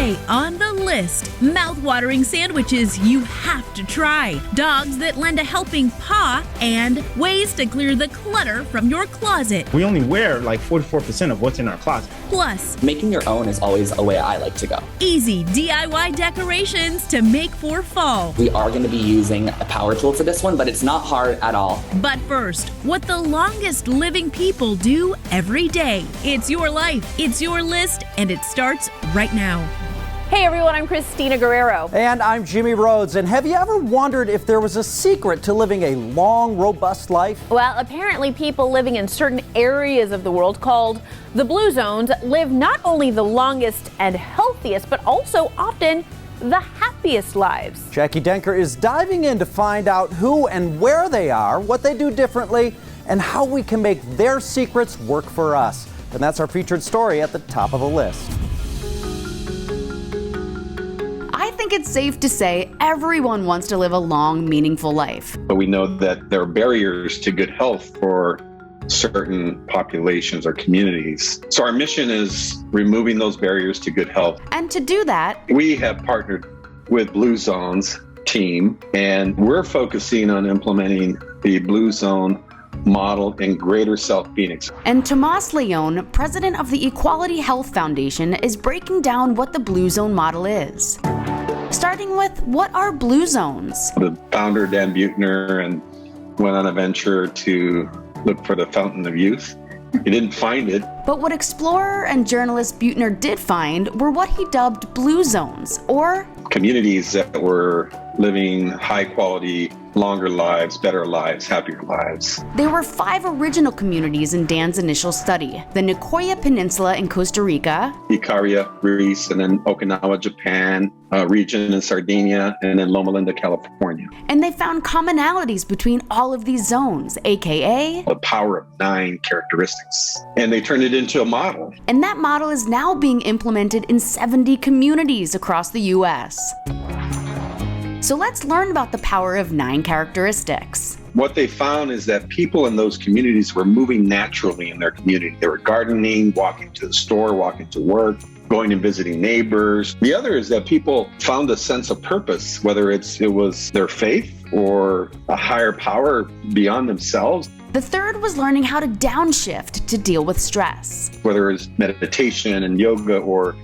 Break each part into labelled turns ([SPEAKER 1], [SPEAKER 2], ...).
[SPEAKER 1] Today on the list, mouth-watering sandwiches you have to try, dogs that lend a helping paw, and ways to clear the clutter from your closet.
[SPEAKER 2] We only wear like 44% of what's in our closet.
[SPEAKER 1] Plus,
[SPEAKER 3] making your own is always a way I like to go.
[SPEAKER 1] Easy DIY decorations to make for fall.
[SPEAKER 3] We are going to be using a power tool for this one, but it's not hard at all.
[SPEAKER 1] But first, what the longest living people do every day. It's your life, it's your list, and it starts right now.
[SPEAKER 4] Hey everyone, I'm Christina Guerrero.
[SPEAKER 5] And I'm Jimmy Rhodes. And have you ever wondered if there was a secret to living a long, robust life?
[SPEAKER 4] Well, apparently people living in certain areas of the world called the blue zones live not only the longest and healthiest, but also often the happiest lives.
[SPEAKER 5] Jackie Denker is diving in to find out who and where they are, what they do differently, and how we can make their secrets work for us. And that's our featured story at the top of the list.
[SPEAKER 6] I think it's safe to say everyone wants to live a long, meaningful life.
[SPEAKER 7] But we know that there are barriers to good health for certain populations or communities. So our mission is removing those barriers to good health.
[SPEAKER 6] And to do that,
[SPEAKER 7] we have partnered with Blue Zone's team, and we're focusing on implementing the Blue Zone model in Greater South Phoenix.
[SPEAKER 6] And Tomas Leon, president of the Equality Health Foundation, is breaking down what the Blue Zone model is. Starting with, what are Blue Zones?
[SPEAKER 7] The founder, Dan Buettner, and went on a venture to look for the fountain of youth. He didn't find it.
[SPEAKER 6] But what explorer and journalist Buettner did find were what he dubbed Blue Zones, or
[SPEAKER 7] communities that were living high quality, longer lives, better lives, happier lives.
[SPEAKER 6] There were 5 original communities in Dan's initial study: the Nicoya Peninsula in Costa Rica,
[SPEAKER 7] Icaria, Greece, and then Okinawa, Japan, region in Sardinia, and then Loma Linda, California.
[SPEAKER 6] And they found commonalities between all of these zones, aka
[SPEAKER 7] the power of 9 characteristics. And they turned it into a model.
[SPEAKER 6] And that model is now being implemented in 70 communities across the U.S. So let's learn about the power of 9 characteristics.
[SPEAKER 7] What they found is that people in those communities were moving naturally in their community. They were gardening, walking to the store, walking to work, going and visiting neighbors. The other is that people found a sense of purpose, whether it was their faith or a higher power beyond themselves.
[SPEAKER 6] The third was learning how to downshift to deal with stress.
[SPEAKER 7] Whether it's meditation and yoga or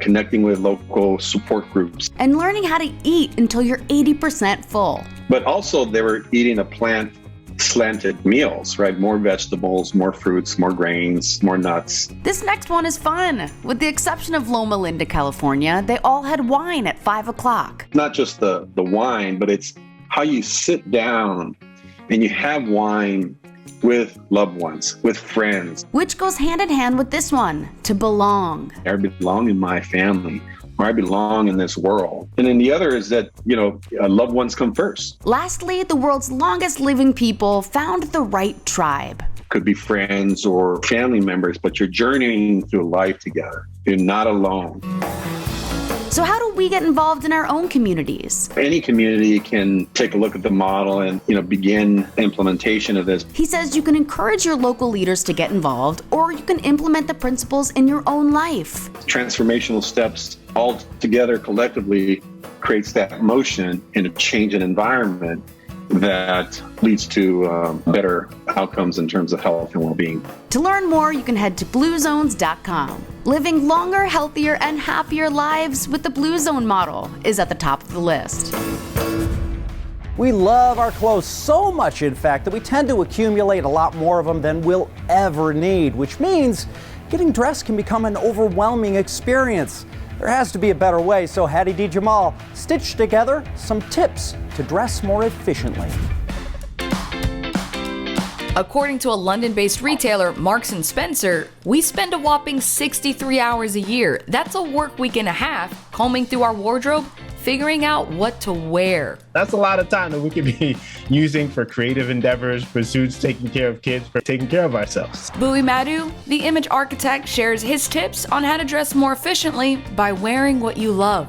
[SPEAKER 7] connecting with local support groups.
[SPEAKER 6] And learning how to eat until you're 80% full.
[SPEAKER 7] But also they were eating a plant-slanted meals, right? More vegetables, more fruits, more grains, more nuts.
[SPEAKER 6] This next one is fun. With the exception of Loma Linda, California, they all had wine at 5 o'clock.
[SPEAKER 7] Not just the wine, but it's how you sit down and you have wine with loved ones, with friends.
[SPEAKER 6] Which goes hand in hand with this one, to belong.
[SPEAKER 7] I belong in my family, or I belong in this world. And then the other is that, loved ones come first.
[SPEAKER 6] Lastly, the world's longest living people found the right tribe.
[SPEAKER 7] Could be friends or family members, but you're journeying through life together. You're not alone.
[SPEAKER 6] So how do we get involved in our own communities?
[SPEAKER 7] Any community can take a look at the model and, begin implementation of this.
[SPEAKER 6] He says you can encourage your local leaders to get involved, or you can implement the principles in your own life.
[SPEAKER 7] Transformational steps all together collectively creates that motion in a change in environment that leads to better outcomes in terms of health and well-being.
[SPEAKER 6] To learn more, you can head to bluezones.com. Living longer, healthier, and happier lives with the Blue Zone model is at the top of the list.
[SPEAKER 5] We love our clothes so much, in fact, that we tend to accumulate a lot more of them than we'll ever need, which means getting dressed can become an overwhelming experience. There has to be a better way, so Hattie D. Jamal stitched together some tips to dress more efficiently.
[SPEAKER 8] According to a London-based retailer, Marks & Spencer, we spend a whopping 63 hours a year. That's a work week and a half combing through our wardrobe, figuring out what to wear.
[SPEAKER 2] That's a lot of time that we could be using for creative endeavors, pursuits, taking care of kids, for taking care of ourselves.
[SPEAKER 8] Bowie Madhu, the image architect, shares his tips on how to dress more efficiently by wearing what you love.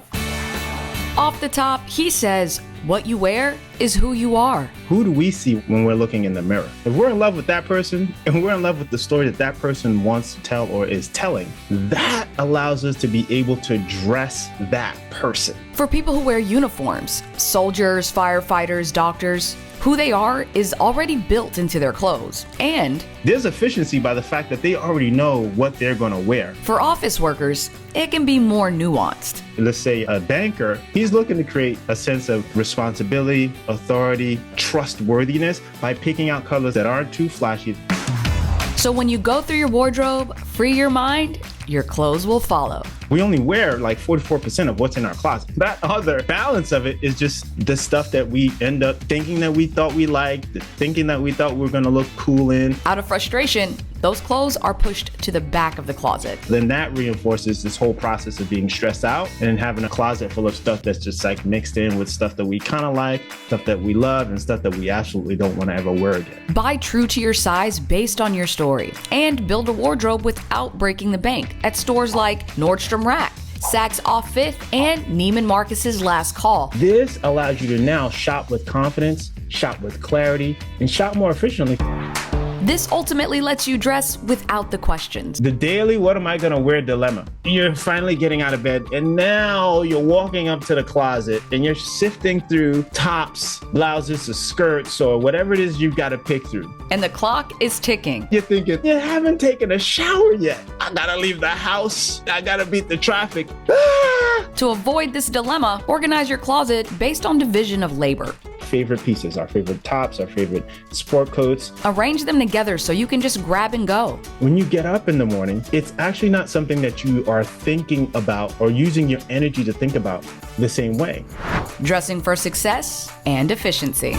[SPEAKER 8] Off the top, he says, What you wear is who you are.
[SPEAKER 2] Who do we see when we're looking in the mirror? If we're in love with that person and we're in love with the story that that person wants to tell or is telling, that allows us to be able to dress that person.
[SPEAKER 8] For people who wear uniforms, soldiers, firefighters, doctors, who they are is already built into their clothes. And
[SPEAKER 2] there's efficiency by the fact that they already know what they're going to wear.
[SPEAKER 8] For office workers, it can be more nuanced.
[SPEAKER 2] Let's say a banker, he's looking to create a sense of responsibility, authority, trustworthiness by picking out colors that aren't too flashy.
[SPEAKER 8] So when you go through your wardrobe, free your mind, your clothes will follow.
[SPEAKER 2] We only wear like 44% of what's in our closet. That other balance of it is just the stuff that we end up thinking that we thought we liked, thinking that we thought we were going to look cool in.
[SPEAKER 8] Out of frustration, those clothes are pushed to the back of the closet.
[SPEAKER 2] Then that reinforces this whole process of being stressed out and having a closet full of stuff that's just like mixed in with stuff that we kind of like, stuff that we love, and stuff that we absolutely don't want to ever wear again.
[SPEAKER 8] Buy true to your size based on your story and build a wardrobe without breaking the bank at stores like Nordstrom Rack, Saks Off Fifth, and Neiman Marcus's Last Call.
[SPEAKER 2] This allows you to now shop with confidence, shop with clarity, and shop more efficiently.
[SPEAKER 8] This ultimately lets you dress without the questions.
[SPEAKER 2] The daily, what am I gonna wear dilemma. You're finally getting out of bed and now you're walking up to the closet and you're sifting through tops, blouses, or skirts, or whatever it is you've got to pick through.
[SPEAKER 8] And the clock is ticking.
[SPEAKER 2] You're thinking, you haven't taken a shower yet. I gotta leave the house. I gotta beat the traffic.
[SPEAKER 8] To avoid this dilemma, organize your closet based on division of labor.
[SPEAKER 2] Favorite pieces, our favorite tops, our favorite sport coats.
[SPEAKER 8] Arrange them together so you can just grab and go.
[SPEAKER 2] When you get up in the morning, it's actually not something that you are thinking about or using your energy to think about the same way.
[SPEAKER 8] Dressing for success and efficiency.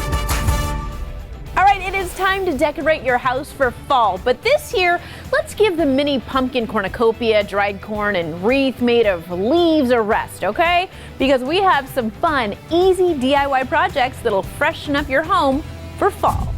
[SPEAKER 4] All right, it is time to decorate your house for fall, but this year, let's give the mini pumpkin cornucopia, dried corn, and wreath made of leaves a rest, okay? Because we have some fun, easy DIY projects that'll freshen up your home for fall.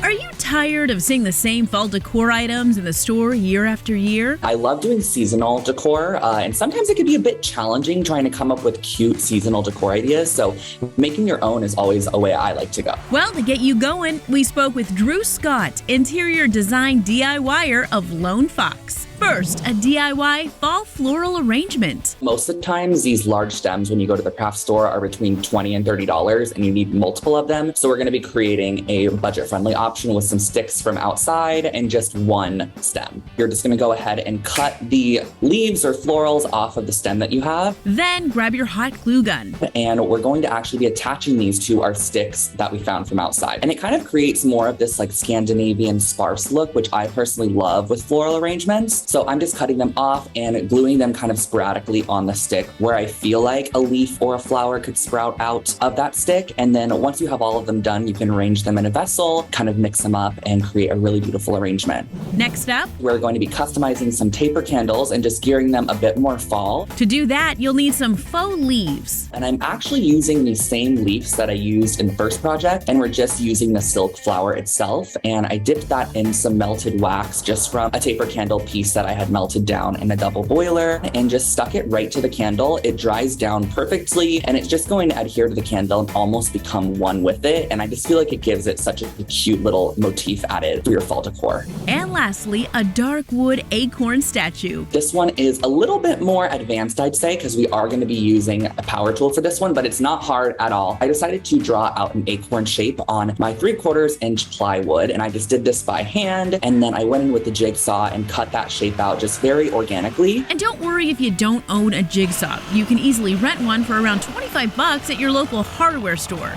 [SPEAKER 1] Are you tired of seeing the same fall decor items in the store year after year?
[SPEAKER 3] I love doing seasonal decor, and sometimes it can be a bit challenging trying to come up with cute seasonal decor ideas. So making your own is always a way I like to go.
[SPEAKER 1] Well, to get you going, we spoke with Drew Scott, interior design DIYer of Lone Fox. First, a DIY fall floral arrangement.
[SPEAKER 3] Most of the times, these large stems, when you go to the craft store, are between $20 and $30, and you need multiple of them. So we're going to be creating a budget-friendly option with some sticks from outside and just one stem. You're just going to go ahead and cut the leaves or florals off of the stem that you have.
[SPEAKER 1] Then grab your hot glue gun.
[SPEAKER 3] And we're going to actually be attaching these to our sticks that we found from outside. And it kind of creates more of this like Scandinavian sparse look, which I personally love with floral arrangements. So I'm just cutting them off and gluing them kind of sporadically on the stick where I feel like a leaf or a flower could sprout out of that stick. And then once you have all of them done, you can arrange them in a vessel, kind of mix them up and create a really beautiful arrangement.
[SPEAKER 1] Next up,
[SPEAKER 3] we're going to be customizing some taper candles and just gearing them a bit more fall.
[SPEAKER 1] To do that, you'll need some faux leaves.
[SPEAKER 3] And I'm actually using the same leaves that I used in the first project, and we're just using the silk flower itself. And I dipped that in some melted wax just from a taper candle piece that I had melted down in a double boiler and just stuck it right to the candle. It dries down perfectly and it's just going to adhere to the candle and almost become one with it. And I just feel like it gives it such a cute little motif added for your fall decor.
[SPEAKER 1] And lastly, a dark wood acorn statue.
[SPEAKER 3] This one is a little bit more advanced, I'd say, because we are going to be using a power tool for this one, but it's not hard at all. I decided to draw out an acorn shape on my 3/4 inch plywood, and I just did this by hand. And then I went in with the jigsaw and cut that shape out just very organically.
[SPEAKER 1] And don't worry if you don't own a jigsaw. You can easily rent one for around $25 at your local hardware store.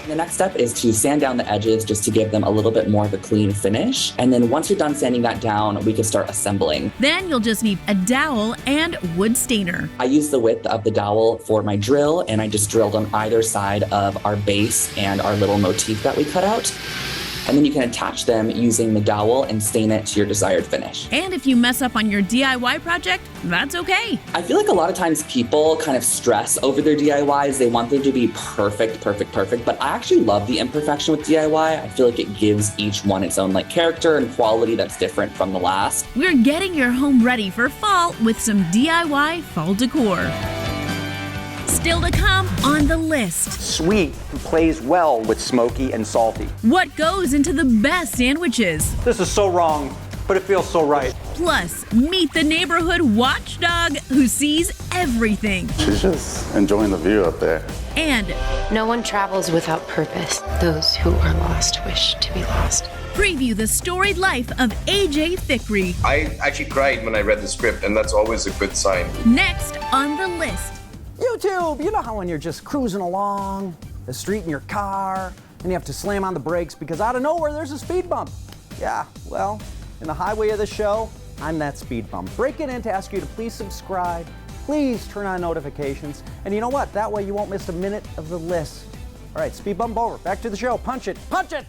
[SPEAKER 3] The next step is to sand down the edges just to give them a little bit more of a clean finish. And then once you're done sanding that down, we can start assembling.
[SPEAKER 1] Then you'll just need a dowel and wood stainer.
[SPEAKER 3] I use the width of the dowel for my drill, and I just drilled on either side of our base and our little motif that we cut out. And then you can attach them using the dowel and stain it to your desired finish.
[SPEAKER 1] And if you mess up on your DIY project, that's okay.
[SPEAKER 3] I feel like a lot of times people kind of stress over their DIYs. They want them to be perfect, but I actually love the imperfection with DIY. I feel like it gives each one its own like character and quality that's different from the last.
[SPEAKER 1] We're getting your home ready for fall with some DIY fall decor. Still to come on the list.
[SPEAKER 5] Sweet plays well with smoky and salty.
[SPEAKER 1] What goes into the best sandwiches?
[SPEAKER 5] This is so wrong, but it feels so right.
[SPEAKER 1] Plus, meet the neighborhood watchdog who sees everything.
[SPEAKER 9] She's just enjoying the view up there.
[SPEAKER 1] And
[SPEAKER 10] no one travels without purpose. Those who are lost wish to be lost.
[SPEAKER 1] preview the storied life of AJ Thickery.
[SPEAKER 11] I actually cried when I read the script, and that's always a good sign.
[SPEAKER 1] Next on the list.
[SPEAKER 5] YouTube, you know how when you're just cruising along the street in your car and you have to slam on the brakes because out of nowhere there's a speed bump. Yeah, well, in the highway of the show, I'm that speed bump. Breaking in to ask you to please subscribe, please turn on notifications, and you know what? That way you won't miss a minute of the list. All right, speed bump over. Back to the show. Punch it. Punch it!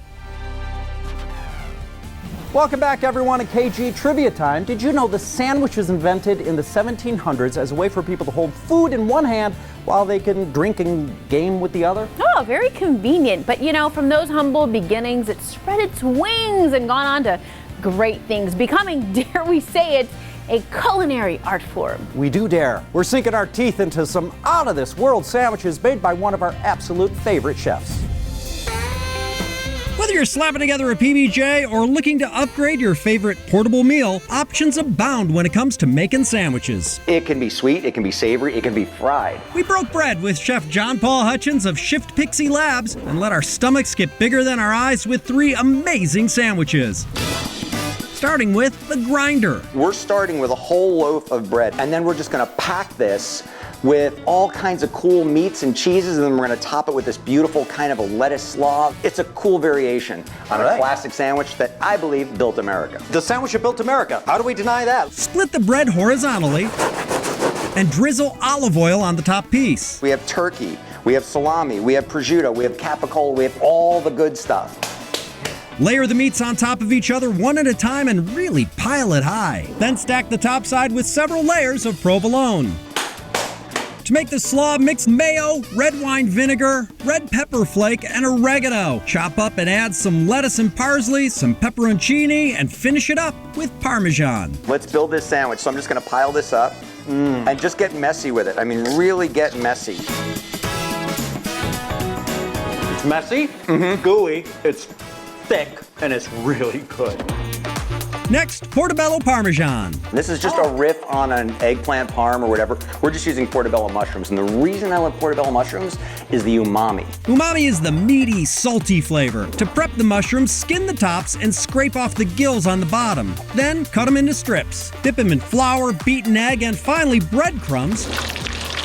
[SPEAKER 5] Welcome back, everyone, to KG Trivia Time. Did you know the sandwich was invented in the 1700s as a way for people to hold food in one hand while they can drink and game with the other?
[SPEAKER 4] Oh, very convenient. But you know, from those humble beginnings, it spread its wings and gone on to great things, becoming, dare we say it, a culinary art form.
[SPEAKER 5] We do dare. We're sinking our teeth into some out-of-this-world sandwiches made by one of our absolute favorite chefs.
[SPEAKER 12] Whether you're slapping together a PB&J or looking to upgrade your favorite portable meal, options abound when it comes to making sandwiches.
[SPEAKER 5] It can be sweet, it can be savory, it can be fried.
[SPEAKER 12] We broke bread with Chef John Paul Hutchins of Shift Pixie Labs and let our stomachs get bigger than our eyes with 3 amazing sandwiches. Starting with the grinder.
[SPEAKER 5] We're starting with a whole loaf of bread, and then we're just gonna pack this with all kinds of cool meats and cheeses, and then we're gonna top it with this beautiful kind of a lettuce slaw. It's a cool variation on a classic sandwich that I believe built America. The sandwich that built America, how do we deny that?
[SPEAKER 12] Split the bread horizontally and drizzle olive oil on the top piece.
[SPEAKER 5] We have turkey, we have salami, we have prosciutto, we have capicola, we have all the good stuff.
[SPEAKER 12] Layer the meats on top of each other one at a time and really pile it high. Then stack the top side with several layers of provolone. To make the slaw, mix mayo, red wine vinegar, red pepper flake, and oregano. Chop up and add some lettuce and parsley, some pepperoncini, and finish it up with Parmesan.
[SPEAKER 5] Let's build this sandwich. So I'm just gonna pile this up and just get messy with it. I mean, really get messy. It's messy, gooey, it's thick, and it's really good.
[SPEAKER 12] Next, portobello Parmesan.
[SPEAKER 5] This is just a riff on an eggplant parm or whatever. We're just using portobello mushrooms, and the reason I love portobello mushrooms is the umami.
[SPEAKER 12] Umami is the meaty, salty flavor. To prep the mushrooms, skin the tops and scrape off the gills on the bottom. Then cut them into strips. Dip them in flour, beaten egg, and finally breadcrumbs.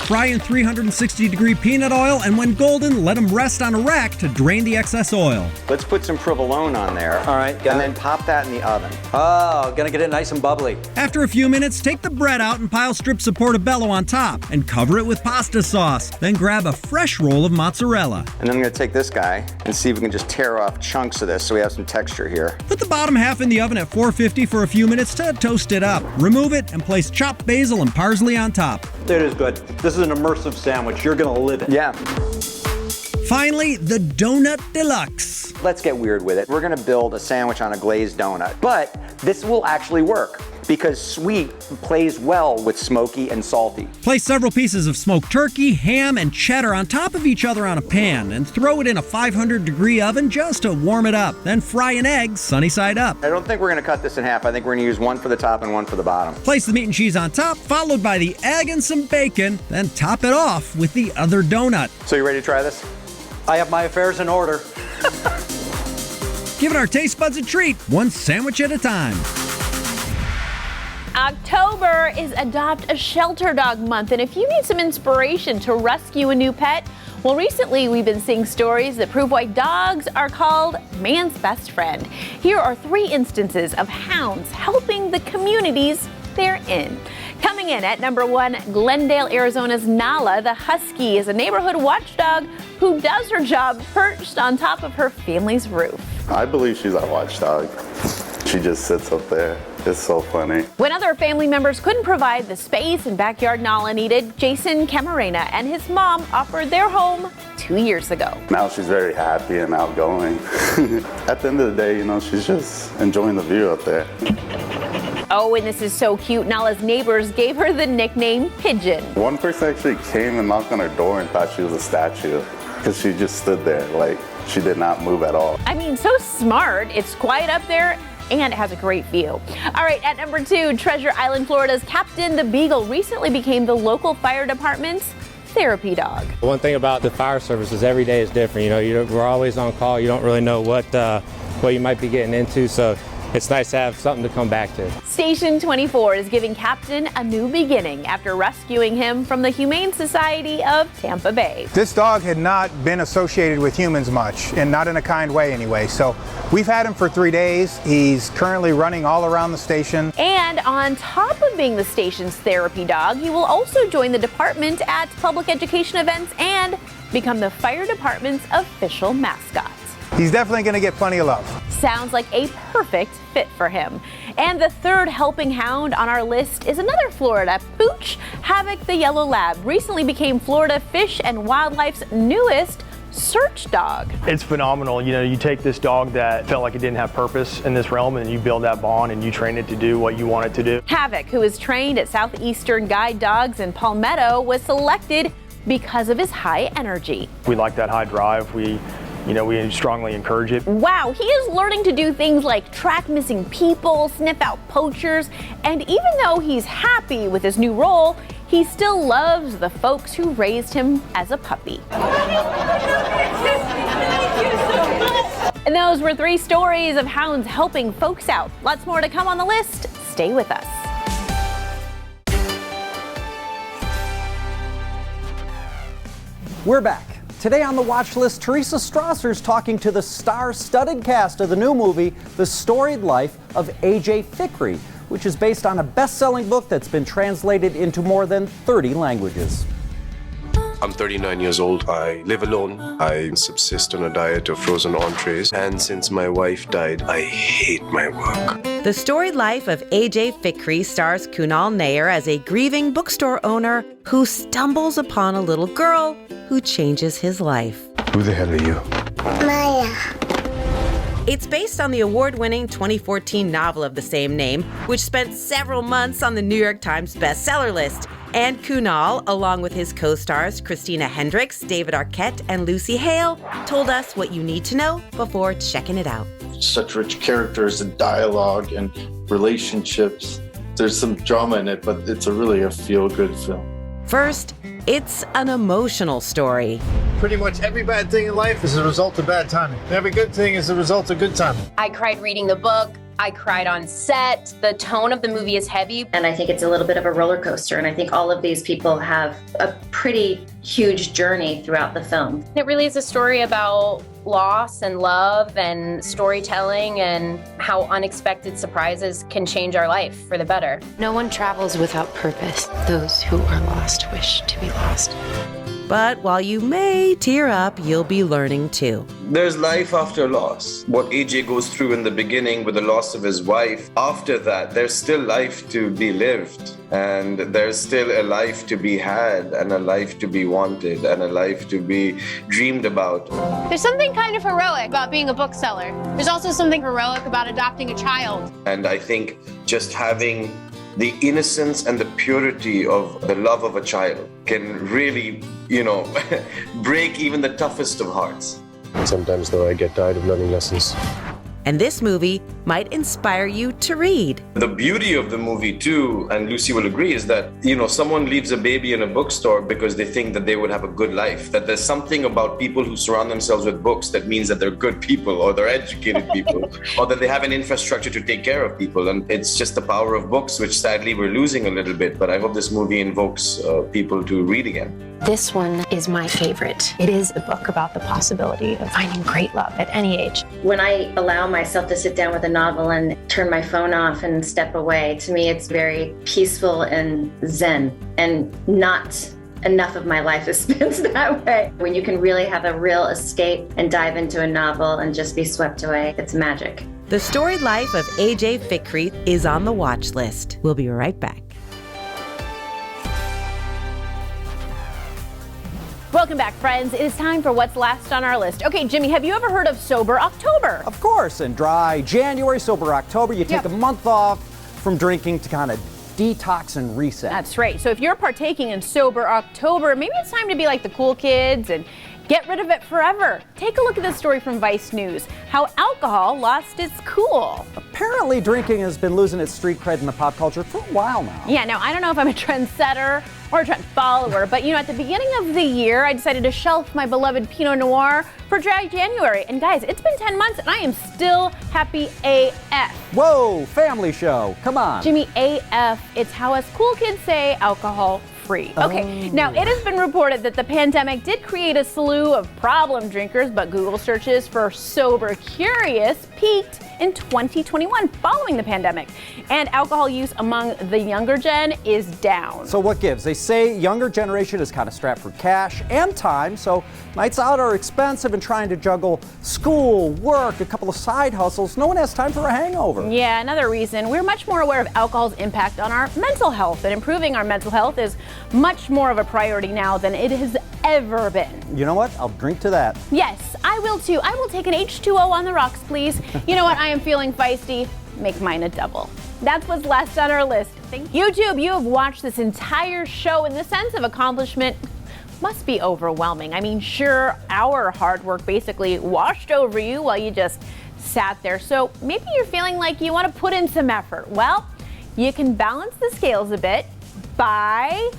[SPEAKER 12] Fry in 360-degree peanut oil, and when golden, let them rest on a rack to drain the excess oil.
[SPEAKER 5] Let's put some provolone on there. All right, and then pop that in the oven. Oh, gonna get it nice and bubbly.
[SPEAKER 12] After a few minutes, take the bread out and pile strips of portobello on top and cover it with pasta sauce. Then grab a fresh roll of mozzarella.
[SPEAKER 5] And then I'm gonna take this guy and see if we can just tear off chunks of this so we have some texture here.
[SPEAKER 12] Put the bottom half in the oven at 450 for a few minutes to toast it up. Remove it and place chopped basil and parsley on top.
[SPEAKER 5] It is good. This is an immersive sandwich. You're gonna live it. Yeah.
[SPEAKER 12] Finally, the Donut Deluxe.
[SPEAKER 5] Let's get weird with it. We're gonna build a sandwich on a glazed donut, but this will actually work because sweet plays well with smoky and salty.
[SPEAKER 12] Place several pieces of smoked turkey, ham, and cheddar on top of each other on a pan and throw it in a 500-degree oven just to warm it up. Then fry an egg sunny side up.
[SPEAKER 5] I don't think we're gonna cut this in half. I think we're gonna use one for the top and one for the bottom.
[SPEAKER 12] Place the meat and cheese on top, followed by the egg and some bacon, then top it off with the other donut.
[SPEAKER 5] So you ready to try this? I have my affairs in order.
[SPEAKER 12] Giving our taste buds a treat, one sandwich at a time.
[SPEAKER 4] October is Adopt a Shelter Dog Month, and if you need some inspiration to rescue a new pet, well, recently we've been seeing stories that prove why dogs are called man's best friend. Here are 3 instances of hounds helping the communities they're in. Coming in at number 1, Glendale, Arizona's Nala, the Husky, is a neighborhood watchdog who does her job perched on top of her family's roof.
[SPEAKER 9] I believe she's our watchdog. She just sits up there. It's so funny.
[SPEAKER 4] When other family members couldn't provide the space and backyard Nala needed, Jason Camarena and his mom offered their home 2 years ago.
[SPEAKER 9] Now she's very happy and outgoing. At the end of the day, you know, she's just enjoying the view up there.
[SPEAKER 4] Oh, and this is so cute. Nala's neighbors gave her the nickname Pigeon.
[SPEAKER 9] One person actually came and knocked on her door and thought she was a statue because she just stood there like she did not move at all.
[SPEAKER 4] I mean, so smart. It's quiet up there and it has a great view. All right, at number 2, Treasure Island, Florida's Captain the Beagle recently became the local fire department's therapy dog.
[SPEAKER 13] One thing about the fire service is every day is different. We're always on call. You don't really know what you might be getting into, so it's nice to have something to come back to.
[SPEAKER 4] Station 24 is giving Captain a new beginning after rescuing him from the Humane Society of Tampa Bay.
[SPEAKER 14] This dog had not been associated with humans much, and not in a kind way anyway. So we've had him for 3 days. He's currently running all around the station.
[SPEAKER 4] And on top of being the station's therapy dog, he will also join the department at public education events and become the fire department's official mascot.
[SPEAKER 14] He's definitely going to get plenty of love.
[SPEAKER 4] Sounds like a perfect fit for him. And the third helping hound on our list is another Florida pooch. Havoc the Yellow Lab recently became Florida Fish and Wildlife's newest search dog.
[SPEAKER 15] It's phenomenal. You take this dog that felt like it didn't have purpose in this realm, and you build that bond and you train it to do what you want it to do.
[SPEAKER 4] Havoc, who is trained at Southeastern Guide Dogs in Palmetto, was selected because of his high energy.
[SPEAKER 15] We like that high drive. We strongly encourage it.
[SPEAKER 4] Wow, he is learning to do things like track missing people, sniff out poachers, and even though he's happy with his new role, he still loves the folks who raised him as a puppy. And those were 3 stories of hounds helping folks out. Lots more to come on the list. Stay with us.
[SPEAKER 5] We're back. Today on the watch list, Teresa Strasser's talking to the star-studded cast of the new movie, The Storied Life of A.J. Fikry, which is based on a best-selling book that's been translated into more than 30 languages.
[SPEAKER 11] I'm 39 years old. I live alone. I subsist on a diet of frozen entrees. And since my wife died, I hate my work.
[SPEAKER 16] The Storied Life of A.J. Fikry stars Kunal Nair as a grieving bookstore owner who stumbles upon a little girl who changes his life.
[SPEAKER 11] Who the hell are you?
[SPEAKER 16] Maya. It's based on the award-winning 2014 novel of the same name, which spent several months on the New York Times bestseller list. And Kunal, along with his co-stars Christina Hendricks, David Arquette, and Lucy Hale, told us what you need to know before checking it out.
[SPEAKER 9] Such rich characters and dialogue and relationships. There's some drama in it, but it's really a feel-good film.
[SPEAKER 16] First, it's an emotional story.
[SPEAKER 17] Pretty much every bad thing in life is a result of bad timing. Every good thing is a result of good timing.
[SPEAKER 18] I cried reading the book. I cried on set. The tone of the movie is heavy.
[SPEAKER 19] And I think it's a little bit of a roller coaster. And I think all of these people have a pretty huge journey throughout the film.
[SPEAKER 18] It really is a story about loss and love and storytelling and how unexpected surprises can change our life for the better.
[SPEAKER 10] No one travels without purpose. Those who are lost wish to be lost.
[SPEAKER 16] But while you may tear up, you'll be learning too.
[SPEAKER 11] There's life after loss. What AJ goes through in the beginning with the loss of his wife, after that, there's still life to be lived. And there's still a life to be had, and a life to be wanted, and a life to be dreamed about.
[SPEAKER 20] There's something kind of heroic about being a bookseller. There's also something heroic about adopting a child.
[SPEAKER 11] And I think just having the innocence and the purity of the love of a child can really, break even the toughest of hearts.
[SPEAKER 13] Sometimes, though, I get tired of learning lessons.
[SPEAKER 16] And this movie might inspire you to read.
[SPEAKER 11] The beauty of the movie, too, and Lucy will agree, is that, someone leaves a baby in a bookstore because they think that they would have a good life. That there's something about people who surround themselves with books that means that they're good people, or they're educated people, or that they have an infrastructure to take care of people. And it's just the power of books, which sadly we're losing a little bit. But I hope this movie invokes people to read again.
[SPEAKER 10] This one is my favorite. It is a book about the possibility of finding great love at any age.
[SPEAKER 19] When I allow myself to sit down with a novel and turn my phone off and step away, to me it's very peaceful and zen, and not enough of my life is spent that way. When you can really have a real escape and dive into a novel and just be swept away, it's magic.
[SPEAKER 16] The Storied Life of A.J. Fikry is on the watch list. We'll be right back.
[SPEAKER 4] Welcome back, friends. It is time for what's last on our list. Okay, Jimmy, have you ever heard of Sober October?
[SPEAKER 5] Of course, and dry January, sober October. You take a month off, from drinking to kind of detox and reset.
[SPEAKER 4] That's right. So if you're partaking in Sober October, maybe it's time to be like the cool kids and get rid of it forever. Take a look at this story from Vice News, how alcohol lost its cool.
[SPEAKER 5] Apparently drinking has been losing its street cred in the pop culture for a while now.
[SPEAKER 4] Yeah, now I don't know if I'm a trendsetter or a trend follower, but at the beginning of the year, I decided to shelf my beloved Pinot Noir for Dry January. And guys, it's been 10 months and I am still happy AF.
[SPEAKER 5] Whoa, family show, come on.
[SPEAKER 4] Jimmy, AF, it's how us cool kids say alcohol free. Okay, Now it has been reported that the pandemic did create a slew of problem drinkers, but Google searches for sober curious peaked in 2021 following the pandemic. And alcohol use among the younger gen is down.
[SPEAKER 5] So what gives? They say younger generation is kind of strapped for cash and time, so nights out are expensive and trying to juggle school, work, a couple of side hustles. No one has time for a hangover.
[SPEAKER 4] Yeah, another reason, we're much more aware of alcohol's impact on our mental health, and improving our mental health is much more of a priority now than it has ever been.
[SPEAKER 5] You know what? I'll drink to that.
[SPEAKER 4] Yes, I will too. I will take an H2O on the rocks, please. You know what? I am feeling feisty. Make mine a double. That's what's last on our list. Thank you. YouTube, you have watched this entire show, and the sense of accomplishment must be overwhelming. I mean, sure, our hard work basically washed over you while you just sat there. So maybe you're feeling like you want to put in some effort. Well, you can balance the scales a bit by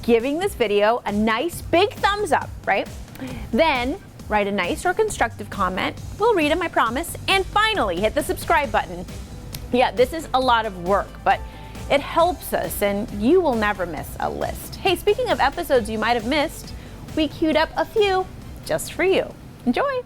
[SPEAKER 4] giving this video a nice big thumbs up, right? Then write a nice or constructive comment. We'll read them, I promise. And finally, hit the subscribe button. Yeah, this is a lot of work, but it helps us and you will never miss a list. Hey, speaking of episodes you might have missed, we queued up a few just for you. Enjoy.